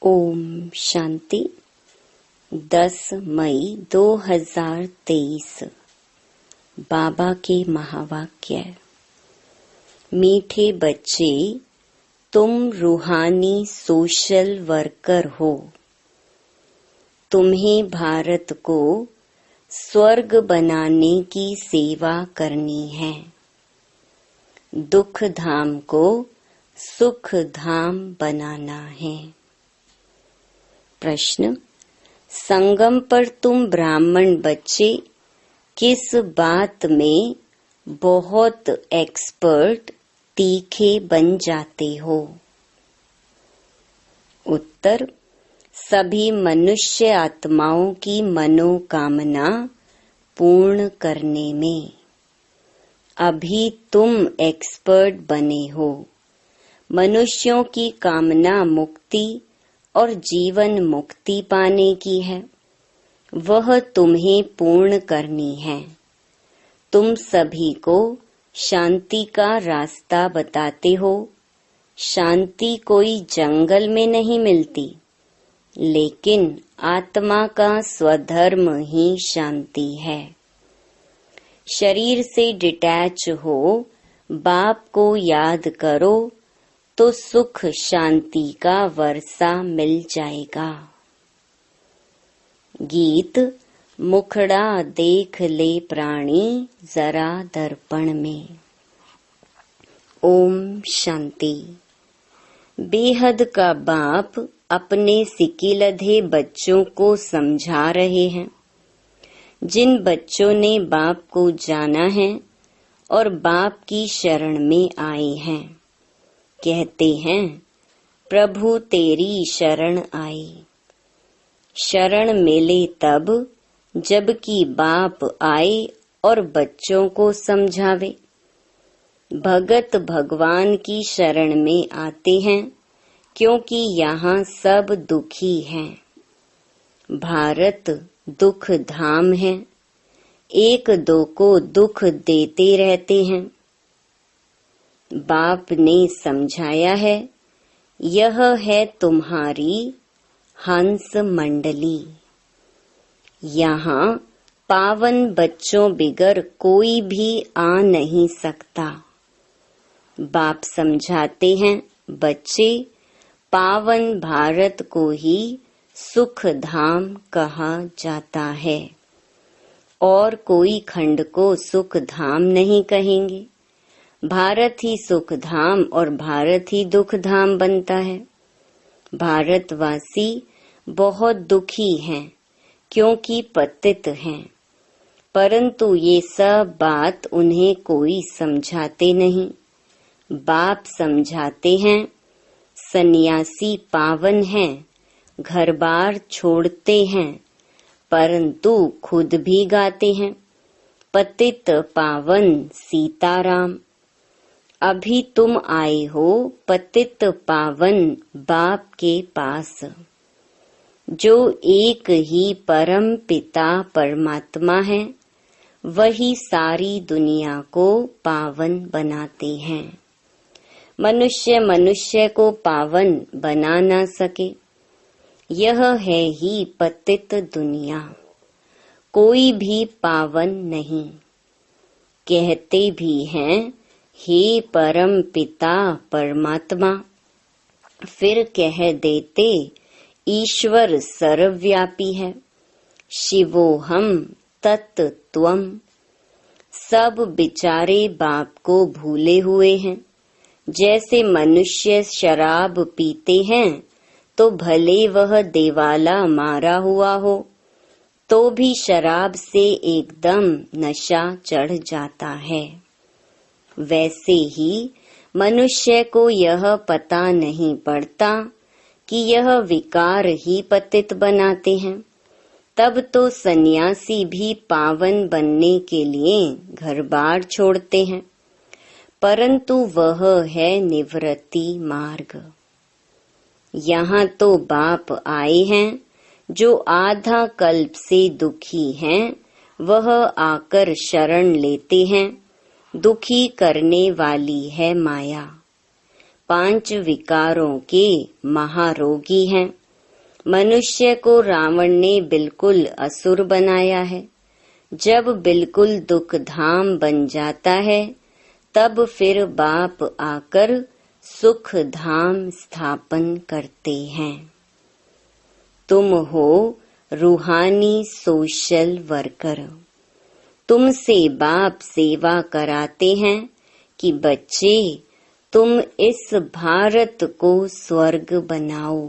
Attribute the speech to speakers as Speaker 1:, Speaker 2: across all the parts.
Speaker 1: ओम शांति। 10 मई 2023 बाबा के महावाक्य। मीठे बच्चे, तुम रूहानी सोशल वर्कर हो। तुम्हें भारत को स्वर्ग बनाने की सेवा करनी है। दुख धाम को सुख धाम बनाना है। प्रश्न: संगम पर तुम ब्राह्मण बच्चे किस बात में बहुत एक्सपर्ट तीखे बन जाते हो? उत्तर: सभी मनुष्य आत्माओं की मनोकामना पूर्ण करने में। अभी तुम एक्सपर्ट बने हो। मनुष्यों की कामना मुक्ति और जीवन मुक्ति पाने की है, वह तुम्हें पूर्ण करनी है। तुम सभी को शांति का रास्ता बताते हो। शांति कोई जंगल में नहीं मिलती, लेकिन आत्मा का स्वधर्म ही शांति है। शरीर से डिटैच हो, बाप को याद करो तो सुख शांति का वर्षा मिल जाएगा। गीत: मुखड़ा देख ले प्राणी जरा दर्पण में। ओम शांति। बेहद का बाप अपने सिकिलधे बच्चों को समझा रहे हैं। जिन बच्चों ने बाप को जाना है और बाप की शरण में आए हैं, कहते हैं, प्रभु तेरी शरण आई। शरण मिले तब जबकि बाप आए और बच्चों को समझावे। भगत भगवान की शरण में आते हैं क्योंकि यहाँ सब दुखी हैं। भारत दुख धाम है। एक दो को दुख देते रहते हैं। बाप ने समझाया है, यह है तुम्हारी हंस मंडली। यहाँ पावन बच्चों बिगर कोई भी आ नहीं सकता। बाप समझाते हैं, बच्चे, पावन भारत को ही सुख धाम कहा जाता है और कोई खंड को सुख धाम नहीं कहेंगे। भारत ही सुख धाम और भारत ही दुख धाम बनता है। भारतवासी बहुत दुखी हैं क्योंकि पतित हैं, परंतु ये सब बात उन्हें कोई समझाते नहीं। बाप समझाते हैं, सन्यासी पावन हैं, घर बार छोड़ते हैं, परंतु खुद भी गाते हैं, पतित पावन सीताराम। अभी तुम आए हो पतित पावन बाप के पास, जो एक ही परम पिता परमात्मा है। वही सारी दुनिया को पावन बनाते हैं। मनुष्य मनुष्य को पावन बना ना सके। यह है ही पतित दुनिया। कोई भी पावन नहीं। कहते भी हैं, हे परम पिता परमात्मा, फिर कह देते ईश्वर सर्वव्यापी है। शिवोहम तत्त्वम। सब बेचारे बाप को भूले हुए हैं। जैसे मनुष्य शराब पीते हैं तो भले वह देवाला मारा हुआ हो तो भी शराब से एकदम नशा चढ़ जाता है। वैसे ही मनुष्य को यह पता नहीं पड़ता कि यह विकार ही पतित बनाते हैं। तब तो सन्यासी भी पावन बनने के लिए घर बार छोड़ते हैं, परंतु वह है निवृत्ति मार्ग। यहाँ तो बाप आए हैं, जो आधा कल्प से दुखी हैं, वह आकर शरण लेते हैं। दुखी करने वाली है माया। 5 विकारों के महारोगी हैं। मनुष्य को रावण ने बिल्कुल असुर बनाया है। जब बिल्कुल दुख धाम बन जाता है तब फिर बाप आकर सुख धाम स्थापन करते हैं। तुम हो रूहानी सोशल वर्कर। तुमसे बाप सेवा कराते हैं कि बच्चे तुम इस भारत को स्वर्ग बनाओ।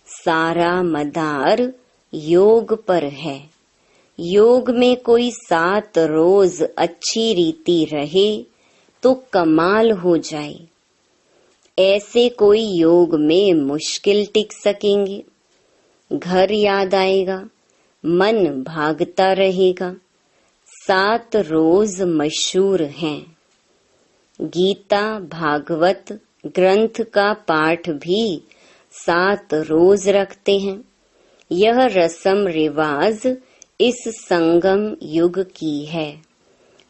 Speaker 1: सारा मदार योग पर है। योग में कोई 7 रोज अच्छी रीति रहे तो कमाल हो जाए। ऐसे कोई योग में मुश्किल टिक सकेंगे। घर याद आएगा, मन भागता रहेगा। 7 रोज मशहूर हैं। गीता भागवत ग्रंथ का पाठ भी 7 रोज रखते हैं। यह रस्म रिवाज इस संगम युग की है।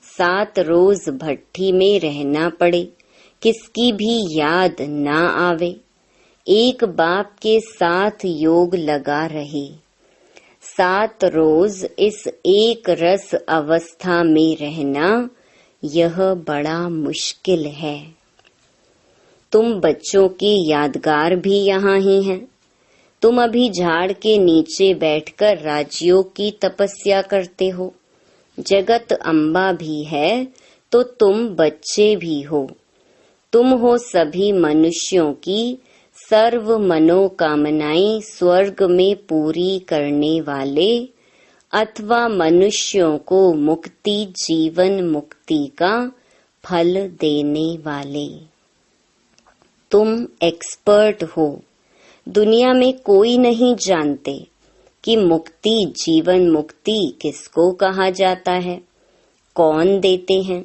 Speaker 1: 7 रोज भट्ठी में रहना पड़े, किसकी भी याद ना आवे, एक बाप के साथ योग लगा रहे। 7 रोज इस एक रस अवस्था में रहना, यह बड़ा मुश्किल है। तुम बच्चों की यादगार भी यहाँ ही हैं। तुम अभी झाड़ के नीचे बैठकर राजयोग की तपस्या करते हो। जगत अम्बा भी है तो तुम बच्चे भी हो। तुम हो सभी मनुष्यों की सर्व मनोकामनाएं स्वर्ग में पूरी करने वाले, अथवा मनुष्यों को मुक्ति जीवन मुक्ति का फल देने वाले। तुम एक्सपर्ट हो। दुनिया में कोई नहीं जानते कि मुक्ति जीवन मुक्ति किसको कहा जाता है, कौन देते हैं।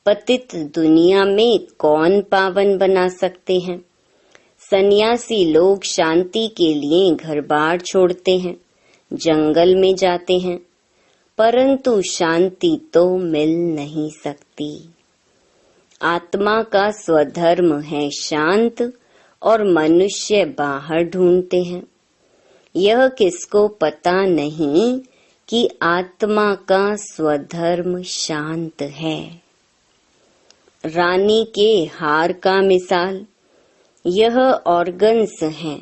Speaker 1: पतित दुनिया में कौन पावन बना सकते हैं। सन्यासी लोग शांति के लिए घर बार छोड़ते हैं, जंगल में जाते हैं, परंतु शांति तो मिल नहीं सकती। आत्मा का स्वधर्म है शांत और मनुष्य बाहर ढूंढते हैं। यह किसको पता नहीं कि आत्मा का स्वधर्म शांत है। रानी के हार का मिसाल, यह ऑर्गन्स हैं।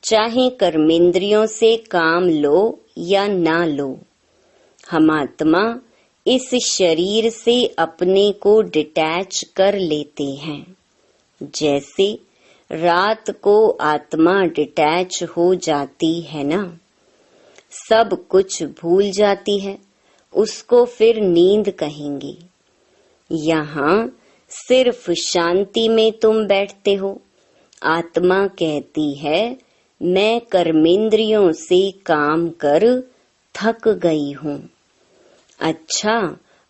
Speaker 1: चाहे कर्मेंद्रियों से काम लो या ना लो, हम आत्मा इस शरीर से अपने को डिटैच कर लेते हैं। जैसे रात को आत्मा डिटैच हो जाती है ना, सब कुछ भूल जाती है, उसको फिर नींद कहेंगे। यहाँ सिर्फ शांति में तुम बैठते हो। आत्मा कहती है मैं कर्मेंद्रियों से काम कर थक गई हूँ। अच्छा,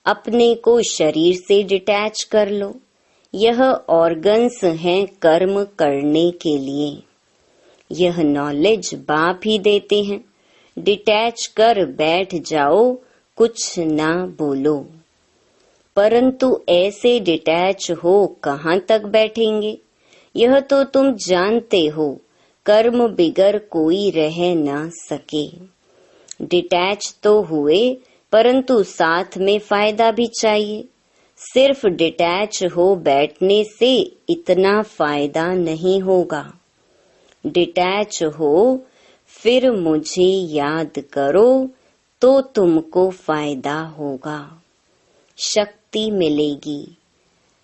Speaker 1: अपने को शरीर से डिटैच कर लो। यह ऑर्गन्स हैं कर्म करने के लिए। यह नॉलेज बाप ही देते हैं। डिटैच कर बैठ जाओ, कुछ ना बोलो। परंतु ऐसे डिटैच हो कहाँ तक बैठेंगे, यह तो तुम जानते हो। कर्म बिगर कोई रह ना सके। डिटैच तो हुए, परंतु साथ में फायदा भी चाहिए। सिर्फ डिटैच हो बैठने से इतना फायदा नहीं होगा। डिटैच हो फिर मुझे याद करो तो तुमको फायदा होगा, शक्ति मिलेगी।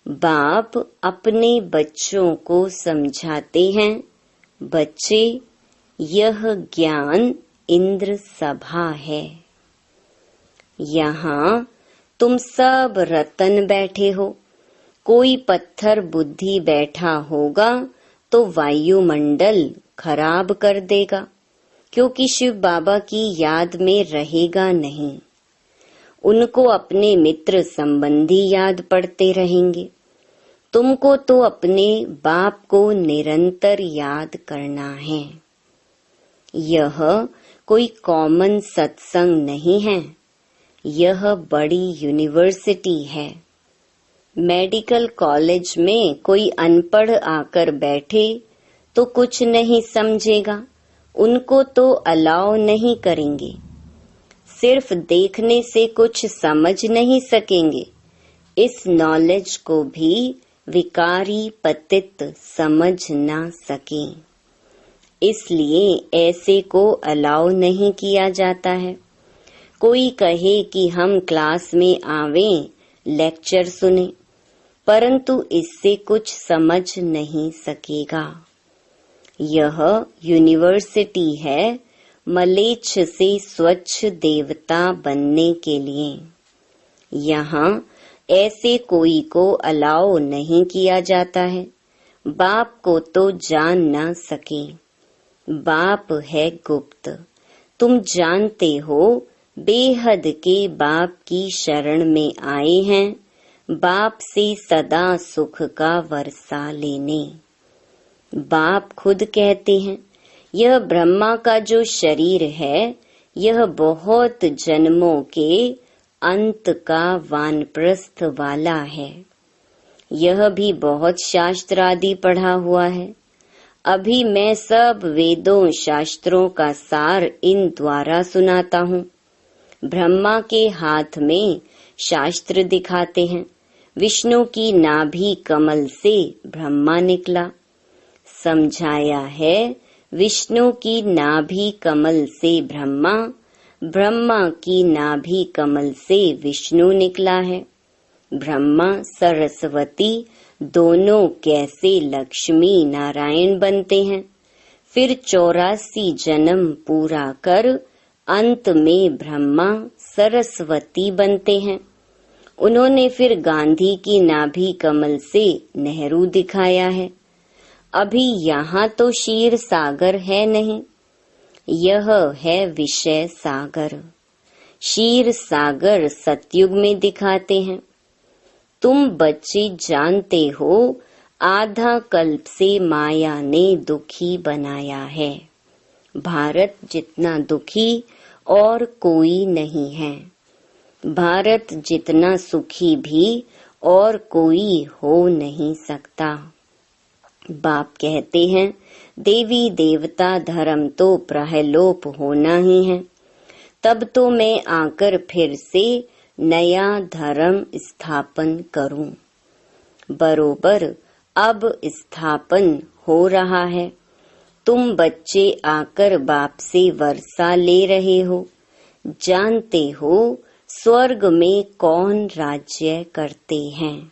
Speaker 1: बाप अपने बच्चों को समझाते हैं, बच्चे यह ज्ञान इंद्र सभा है। यहाँ तुम सब रतन बैठे हो। कोई पत्थर बुद्धि बैठा होगा तो वायुमंडल खराब कर देगा, क्योंकि शिव बाबा की याद में रहेगा नहीं। उनको अपने मित्र संबंधी याद पड़ते रहेंगे। तुमको तो अपने बाप को निरंतर याद करना है। यह कोई कॉमन सत्संग नहीं है, यह बड़ी यूनिवर्सिटी है। मेडिकल कॉलेज में कोई अनपढ़ आकर बैठे तो कुछ नहीं समझेगा, उनको तो अलाउ नहीं करेंगे। सिर्फ देखने से कुछ समझ नहीं सकेंगे। इस नॉलेज को भी विकारी पतित समझ ना सकें। इसलिए ऐसे को अलाउ नहीं किया जाता है। कोई कहे कि हम क्लास में आवें, लेक्चर सुने, परंतु इससे कुछ समझ नहीं सकेगा। यह यूनिवर्सिटी है मलेच्छ से स्वच्छ देवता बनने के लिए। यहाँ ऐसे कोई को अलाउ नहीं किया जाता है। बाप को तो जान ना सके। बाप है गुप्त। तुम जानते हो, बेहद के बाप की शरण में आए हैं, बाप से सदा सुख का वर्षा लेने। बाप खुद कहते हैं, यह ब्रह्मा का जो शरीर है, यह बहुत जन्मों के अंत का वानप्रस्थ वाला है। यह भी बहुत शास्त्र आदि पढ़ा हुआ है। अभी मैं सब वेदों शास्त्रों का सार इन द्वारा सुनाता हूँ। ब्रह्मा के हाथ में शास्त्र दिखाते हैं। विष्णु की नाभि कमल से ब्रह्मा निकला। समझाया है, विष्णु की नाभि कमल से ब्रह्मा, ब्रह्मा की नाभि कमल से विष्णु निकला है। ब्रह्मा सरस्वती दोनों कैसे लक्ष्मी नारायण बनते हैं, फिर 84 जन्म पूरा कर अंत में ब्रह्मा सरस्वती बनते हैं। उन्होंने फिर गांधी की नाभि कमल से नेहरू दिखाया है। अभी यहाँ तो क्षीर सागर है नहीं, यह है विषय सागर। क्षीर सागर सतयुग में दिखाते हैं। तुम बच्चे जानते हो, आधा कल्प से माया ने दुखी बनाया है। भारत जितना दुखी और कोई नहीं है। भारत जितना सुखी भी और कोई हो नहीं सकता। बाप कहते हैं, देवी देवता धर्म तो प्रहलोप होना ही है। तब तो मैं आकर फिर से नया धर्म स्थापन करूं। बरोबर अब स्थापन हो रहा है। तुम बच्चे आकर बाप से वर्षा ले रहे हो। जानते हो स्वर्ग में कौन राज्य करते हैं।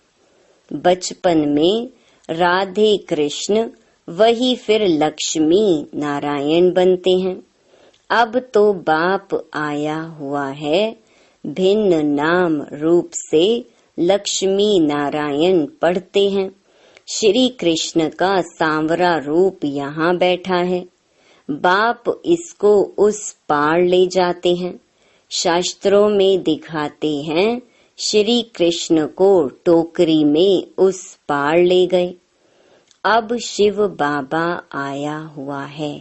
Speaker 1: बचपन में राधे कृष्ण, वही फिर लक्ष्मी नारायण बनते हैं। अब तो बाप आया हुआ है, भिन्न नाम रूप से लक्ष्मी नारायण पढ़ते हैं। श्री कृष्ण का सांवरा रूप यहाँ बैठा है। बाप इसको उस पार ले जाते हैं। शास्त्रों में दिखाते हैं, श्री कृष्ण को टोकरी में उस पार ले गए। अब शिव बाबा आया हुआ है।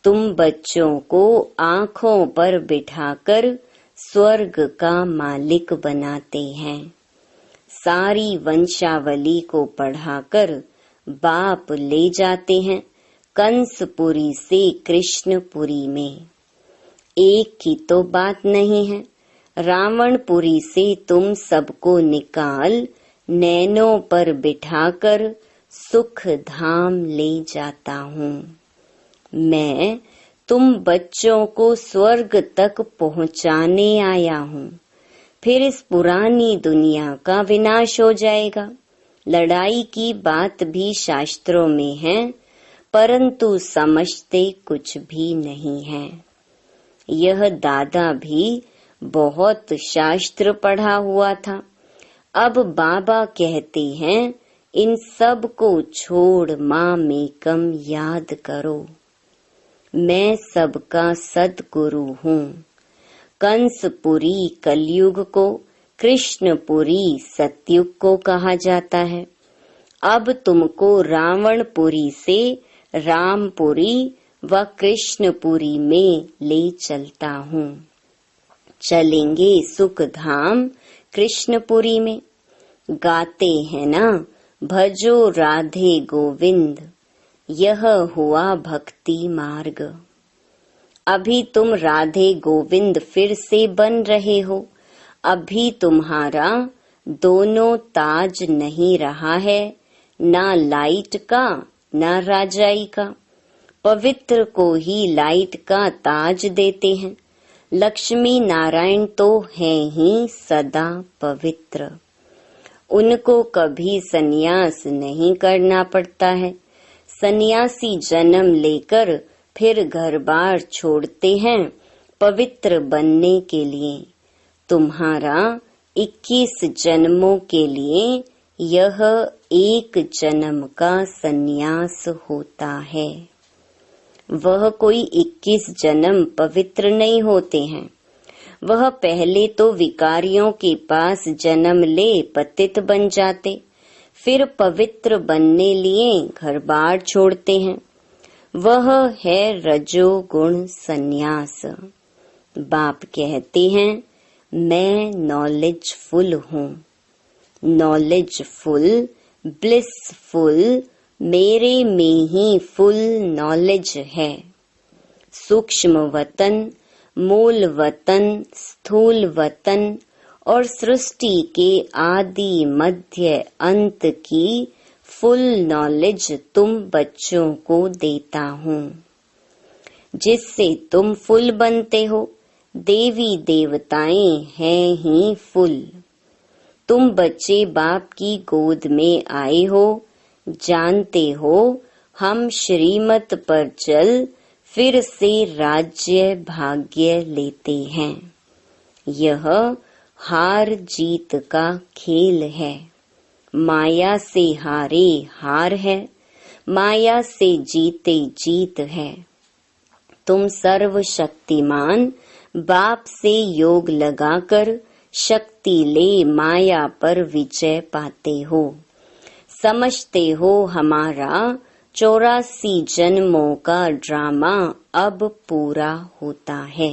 Speaker 1: तुम बच्चों को आँखों पर बिठाकर स्वर्ग का मालिक बनाते हैं। सारी वंशावली को पढ़ाकर बाप ले जाते हैं कंसपुरी से कृष्णपुरी में। एक की तो बात नहीं है। रावणपुरी से तुम सबको निकाल नैनों पर बिठाकर सुख धाम ले जाता हूँ। मैं तुम बच्चों को स्वर्ग तक पहुँचाने आया हूँ। फिर इस पुरानी दुनिया का विनाश हो जाएगा। लड़ाई की बात भी शास्त्रों में है, परंतु समझते कुछ भी नहीं है। यह दादा भी बहुत शास्त्र पढ़ा हुआ था। अब बाबा कहते हैं, इन सब को छोड़ माँ मेकम याद करो। मैं सबका सद्गुरु हूँ। कंसपुरी कलयुग को, कृष्णपुरी सतयुग को कहा जाता है। अब तुमको रावणपुरी से रामपुरी व कृष्णपुरी में ले चलता हूँ। चलेंगे सुख धाम कृष्णपुरी में। गाते हैं ना, भजो राधे गोविंद, यह हुआ भक्ति मार्ग। अभी तुम राधे गोविंद फिर से बन रहे हो। अभी तुम्हारा दोनों ताज नहीं रहा है, ना लाइट का ना राजाई का। पवित्र को ही लाइट का ताज देते हैं। लक्ष्मी नारायण तो हैं ही सदा पवित्र। उनको कभी सन्यास नहीं करना पड़ता है। सन्यासी जन्म लेकर फिर घर बार छोड़ते हैं पवित्र बनने के लिए। तुम्हारा 21 जन्मों के लिए यह एक जन्म का सन्यास होता है। वह कोई 21 जन्म पवित्र नहीं होते हैं। वह पहले तो विकारियों के पास जन्म ले पतित बन जाते, फिर पवित्र बनने लिए घर बार छोड़ते हैं। वह है रजोगुण सन्यास। बाप कहते हैं मैं नॉलेजफुल हूँ। नॉलेजफुल, ब्लिसफुल, मेरे में ही फुल नॉलेज है। सूक्ष्म वतन, मूल वतन, स्थूल वतन और सृष्टि के आदि मध्य अंत की फुल नॉलेज तुम बच्चों को देता हूँ, जिससे तुम फुल बनते हो। देवी देवताएं हैं ही फुल। तुम बच्चे बाप की गोद में आए हो। जानते हो हम श्रीमत पर चल फिर से राज्य भाग्य लेते हैं। यह हार जीत का खेल है। माया से हारे हार है, माया से जीते जीत है। तुम सर्वशक्तिमान बाप से योग लगाकर शक्ति ले माया पर विजय पाते हो। समझते हो हमारा 84 जन्मों का ड्रामा अब पूरा होता है।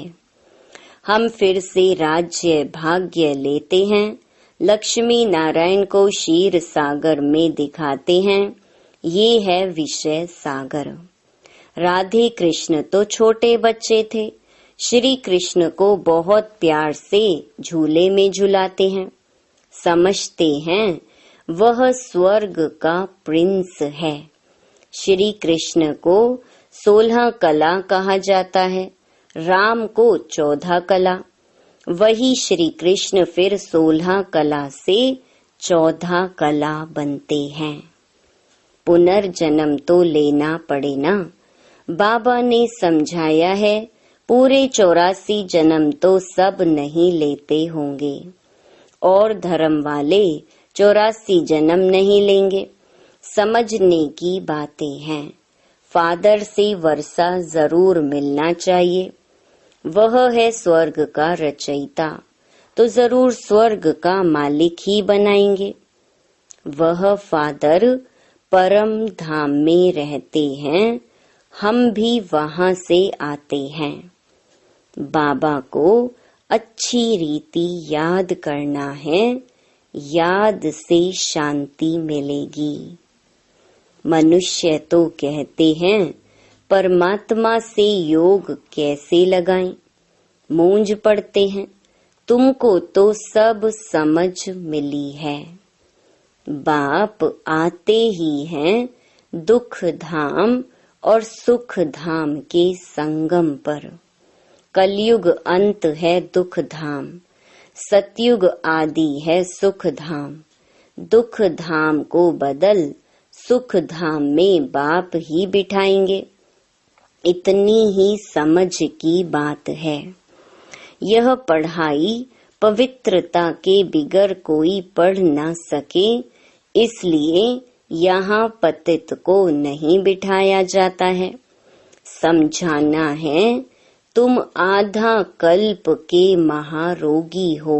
Speaker 1: हम फिर से राज्य भाग्य लेते हैं। लक्ष्मी नारायण को क्षीर सागर में दिखाते हैं। ये है विषय सागर। राधे कृष्ण तो छोटे बच्चे थे। श्री कृष्ण को बहुत प्यार से झूले में झुलाते हैं। समझते हैं वह स्वर्ग का प्रिंस है। श्री कृष्ण को 16 कला कहा जाता है, राम को 14 कला। वही श्री कृष्ण फिर 16 कला से 14 कला बनते हैं। पुनर्जन्म तो लेना पड़े ना। बाबा ने समझाया है पूरे 84 जन्म तो सब नहीं लेते होंगे, और धर्म वाले 84 जन्म नहीं लेंगे। समझने की बातें हैं। फादर से वर्षा जरूर मिलना चाहिए। वह है स्वर्ग का रचयिता, तो जरूर स्वर्ग का मालिक ही बनाएंगे। वह फादर परम धाम में रहते हैं, हम भी वहां से आते हैं। बाबा को अच्छी रीति याद करना है, याद से शांति मिलेगी। मनुष्य तो कहते हैं परमात्मा से योग कैसे लगाएं, मूंझ पड़ते हैं। तुमको तो सब समझ मिली है। बाप आते ही हैं दुख धाम और सुख धाम के संगम पर। कलयुग अंत है दुख धाम, सतयुग आदि है सुख धाम। दुख धाम को बदल सुख धाम में बाप ही बिठाएंगे। इतनी ही समझ की बात है। यह पढ़ाई पवित्रता के बिगर कोई पढ़ न सके, इसलिए यहाँ पतित को नहीं बिठाया जाता है। समझाना है तुम आधा कल्प के महारोगी हो।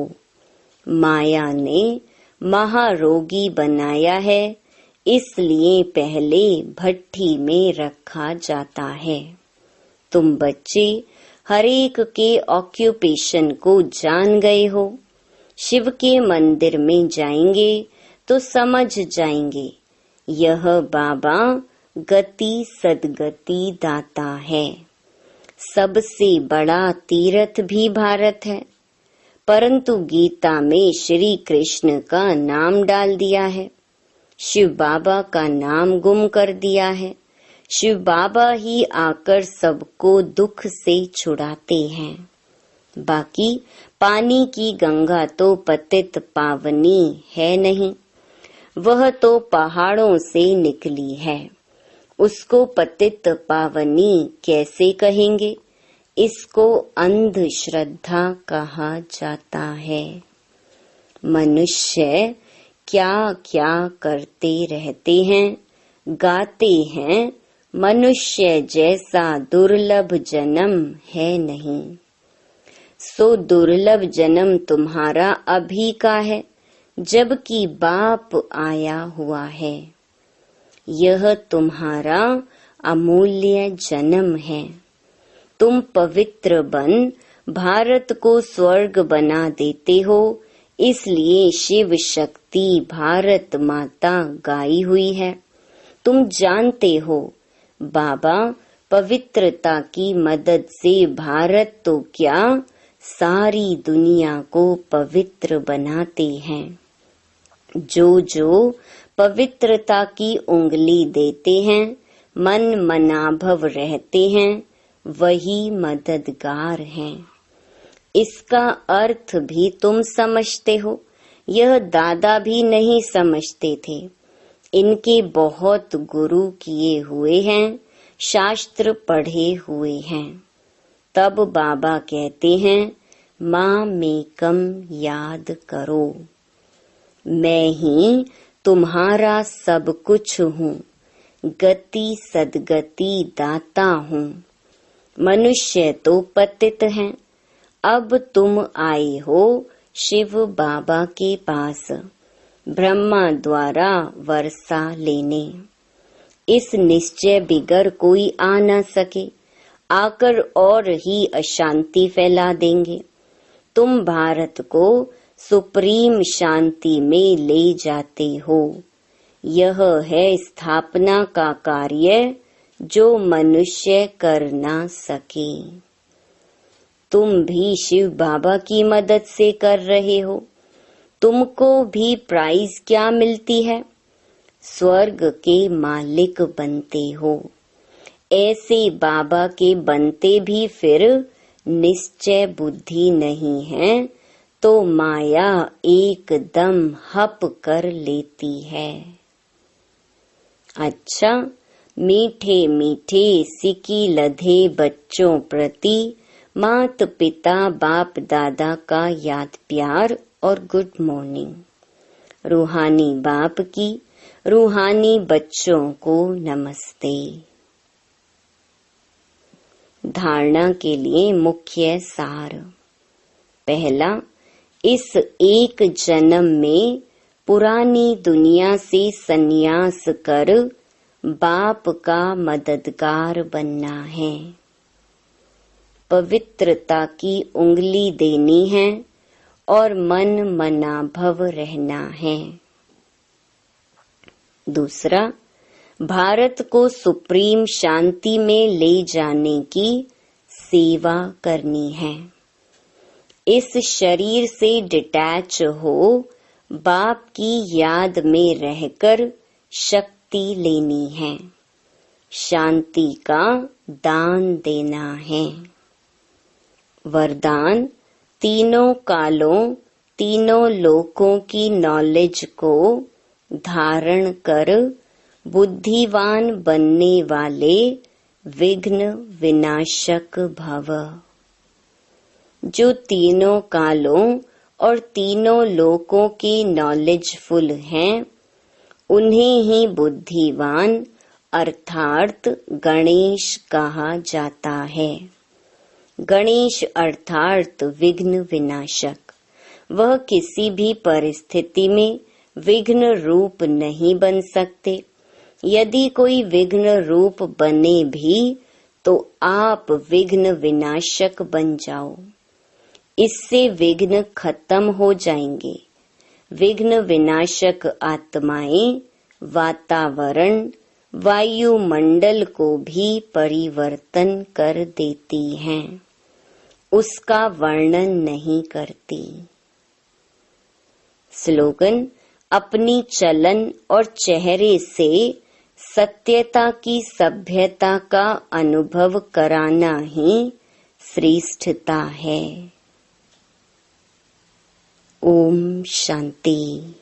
Speaker 1: माया ने महारोगी बनाया है, इसलिए पहले भट्ठी में रखा जाता है। तुम बच्चे हर एक के ऑक्यूपेशन को जान गए हो। शिव के मंदिर में जाएंगे तो समझ जाएंगे। यह बाबा गति सदगति दाता है। सबसे बड़ा तीर्थ भी भारत है, परंतु गीता में श्री कृष्ण का नाम डाल दिया है, शिव बाबा का नाम गुम कर दिया है। शिव बाबा ही आकर सबको दुख से छुड़ाते हैं। बाकी पानी की गंगा तो पतित पावनी है नहीं, वह तो पहाड़ों से निकली है। उसको पतित पावनी कैसे कहेंगे? इसको अंधश्रद्धा कहा जाता है। मनुष्य क्या क्या करते रहते हैं, गाते हैं, मनुष्य जैसा दुर्लभ जन्म है नहीं। सो दुर्लभ जन्म तुम्हारा अभी का है, जबकि बाप आया हुआ है। यह तुम्हारा अमूल्य जन्म है। तुम पवित्र बन भारत को स्वर्ग बना देते हो, इसलिए शिव शक्ति भारत माता गाई हुई है। तुम जानते हो बाबा पवित्रता की मदद से भारत तो क्या सारी दुनिया को पवित्र बनाते हैं। जो जो पवित्रता की उंगली देते हैं, मन मनाभव रहते हैं, वही मददगार हैं। इसका अर्थ भी तुम समझते हो, यह दादा भी नहीं समझते थे। इनके बहुत गुरु किए हुए हैं, शास्त्र पढ़े हुए हैं। तब बाबा कहते हैं, माँ मेकम याद करो, मैं ही तुम्हारा सब कुछ हूँ, गति सदगति दाता हूँ। मनुष्य तो पतित हैं, अब तुम आए हो शिव बाबा के पास ब्रह्मा द्वारा वर्षा लेने। इस निश्चय बिगर कोई आ न सके, आकर और ही अशांति फैला देंगे। तुम भारत को सुप्रीम शांति में ले जाते हो। यह है स्थापना का कार्य जो मनुष्य कर ना सके। तुम भी शिव बाबा की मदद से कर रहे हो। तुमको भी प्राइज क्या मिलती है? स्वर्ग के मालिक बनते हो। ऐसे बाबा के बनते भी फिर निश्चय बुद्धि नहीं है, तो माया एकदम हप कर लेती है। अच्छा, मीठे मीठे सिकी लधे बच्चों प्रति मात पिता बाप दादा का याद प्यार और गुड मॉर्निंग। रूहानी बाप की रूहानी बच्चों को नमस्ते। धारणा के लिए मुख्य सार। पहला, इस एक जन्म में पुरानी दुनिया से संन्यास कर बाप का मददगार बनना है। पवित्रता की उंगली देनी है और मन मनाभव रहना है। दूसरा, भारत को सुप्रीम शांति में ले जाने की सेवा करनी है। इस शरीर से डिटैच हो बाप की याद में रहकर शक्ति लेनी है। शांति का दान देना है। वरदान, तीनों कालों तीनों लोकों की नॉलेज को धारण कर बुद्धिवान बनने वाले विघ्न विनाशक भव। जो तीनों कालों और तीनों लोकों की नॉलेजफुल हैं, उन्हें ही बुद्धिवान अर्थात गणेश कहा जाता है। गणेश अर्थात विघ्न विनाशक। वह किसी भी परिस्थिति में विघ्न रूप नहीं बन सकते। यदि कोई विघ्न रूप बने भी तो आप विघ्न विनाशक बन जाओ। इससे विघ्न खत्म हो जाएंगे। विघ्न विनाशक आत्माएं वातावरण, वायुमंडल को भी परिवर्तन कर देती हैं, उसका वर्णन नहीं करती। स्लोगन: अपनी चलन और चेहरे से सत्यता की सभ्यता का अनुभव कराना ही श्रेष्ठता है। ओम शांति।